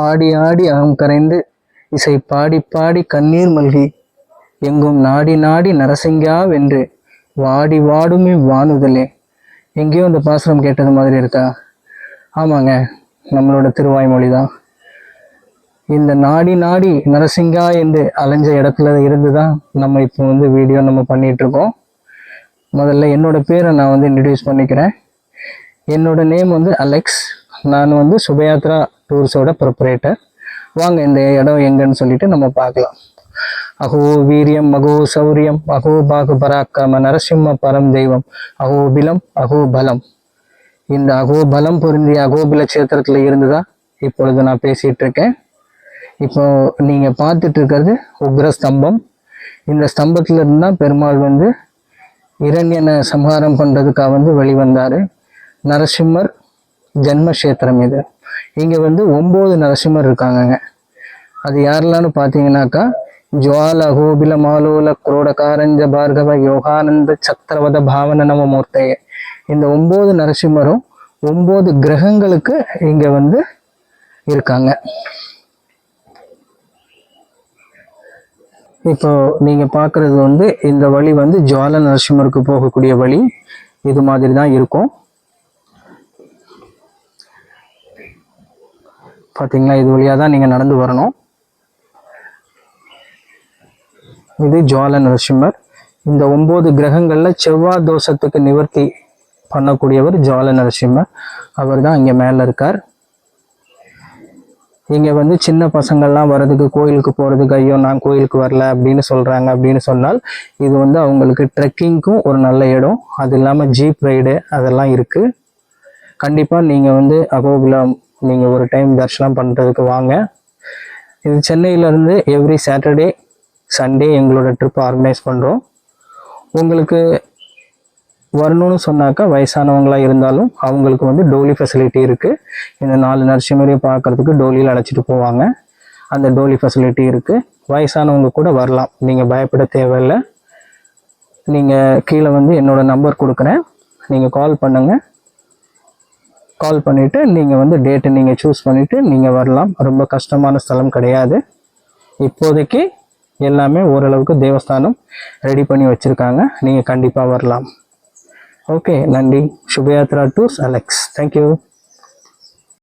ஆடி ஆடி அகம் கரைந்து இசை பாடி பாடி கண்ணீர் மல்கி எங்கும் நாடி நாடி நரசிங்கா வென்று வாடி வாடுமே வானுதலே. எங்கேயோ இந்த பாசுரம் கேட்டது மாதிரி இருக்கா? ஆமாங்க, நம்மளோட திருவாய்மொழி தான். இந்த நாடி நாடி நரசிங்கா என்று அலைஞ்ச இடத்துல இருந்து தான் நம்ம இப்போ வந்து வீடியோ நம்ம பண்ணிட்டு இருக்கோம். முதல்ல என்னோட பேரை நான் வந்து இன்ட்ரடியூஸ் பண்ணிக்கிறேன். என்னோட நேம் வந்து அலெக்ஸ். நான் வந்து சுபயாத்ரா டூர்ஸோட ப்ரொப்ரேட்டர். வாங்க இந்த இடம் எங்கன்னு சொல்லிட்டு நம்ம பார்க்கலாம். அகோ வீரியம் அகோ சௌரியம் அகோ பாகு பராக்கிரம நரசிம்ம பரம் தெய்வம் அகோபிலம் அகோபலம். இந்த அகோபலம் பொருந்திய அகோபில கஷேத்திரத்துல இருந்துதான் இப்பொழுது நான் பேசிட்டு இருக்கேன். இப்போ நீங்க பார்த்துட்டு இருக்கிறது உக்ர ஸ்தம்பம். இந்த ஸ்தம்பத்துல இருந்தா பெருமாள் வந்து இரண்யனை சம்ஹாரம் பண்றதுக்காக வந்து வெளிவந்தாரு. நரசிம்மர் ஜென்மக்ஷேத்திரம் இது. இங்க வந்து 9 நரசிம்மர் இருக்காங்கங்க. அது யாரெல்லாம்னு பார்த்தீங்கன்னாக்கா, ஜுவால அகோபில மாலோல குரோட காரஞ்ச பார்கவ யோகானந்த சத்திரவத பாவன நம மூர்த்தையே. இந்த 9 நரசிம்மரும் 9 கிரகங்களுக்கு இங்க வந்து இருக்காங்க. இப்போ நீங்க பாக்குறது வந்து இந்த வழி வந்து ஜுவால நரசிம்மருக்கு போகக்கூடிய வழி. இது மாதிரி தான் இருக்கும். பாத்தீங்களா, இது வழியா தான் நீங்க நடந்து வரணும். இது ஜுவால நரசிம்மர். இந்த 9 கிரகங்கள்ல செவ்வாய் தோஷத்துக்கு நிவர்த்தி பண்ணக்கூடியவர் ஜுவால நரசிம்மர். அவர் தான் இங்க மேல இருக்கார். இங்க வந்து சின்ன பசங்கள்லாம் வர்றதுக்கு, கோயிலுக்கு போறதுக்கு, ஐயோ நான் கோயிலுக்கு வரல அப்படின்னு சொல்றாங்க அப்படின்னு சொன்னால், இது வந்து அவங்களுக்கு ட்ரெக்கிங்க்கும் ஒரு நல்ல இடம். அது இல்லாம ஜீப் ரைடு அதெல்லாம் இருக்கு. கண்டிப்பா நீங்க வந்து அகோபிலம் நீங்க ஒரு டைம் தரிசனம் பண்றதுக்கு வாங்க. இது சென்னையில இருந்து எவ்ரி சாட்டர்டே சண்டே எங்களோட ட்ரிப் ஆர்கனைஸ் பண்றோம். உங்களுக்கு வரணும்னு சொன்னாக்கா வயசானவங்களா இருந்தாலும் அவங்களுக்கு வந்து டோலி ஃபெசிலிட்டி இருக்கு. இந்த 4 நரசிம்மரையும் பார்க்கறதுக்கு டோலியில் அழைச்சிட்டு போவாங்க. அந்த டோலி ஃபெசிலிட்டி இருக்கு. வயசானவங்க கூட வரலாம், நீங்க பயப்பட தேவையில்லை. நீங்க கீழே வந்து என்னோட நம்பர் கொடுக்குறேன், நீங்க கால் பண்ணுங்க. கால் பண்ணிட்டு நீங்க வந்து டேட்டை நீங்க சூஸ் பண்ணிட்டு நீங்க வரலாம். ரொம்ப கஷ்டமான ஸ்தலம் கிடையாது. இப்போதைக்கு எல்லாமே ஓரளவுக்கு தேவஸ்தானம் ரெடி பண்ணி வச்சிருக்காங்க. நீங்க கண்டிப்பா வரலாம். ஓகே, நன்றி. சுபயாத்ரா டூர்ஸ் அலெக்ஸ். தேங்க்யூ.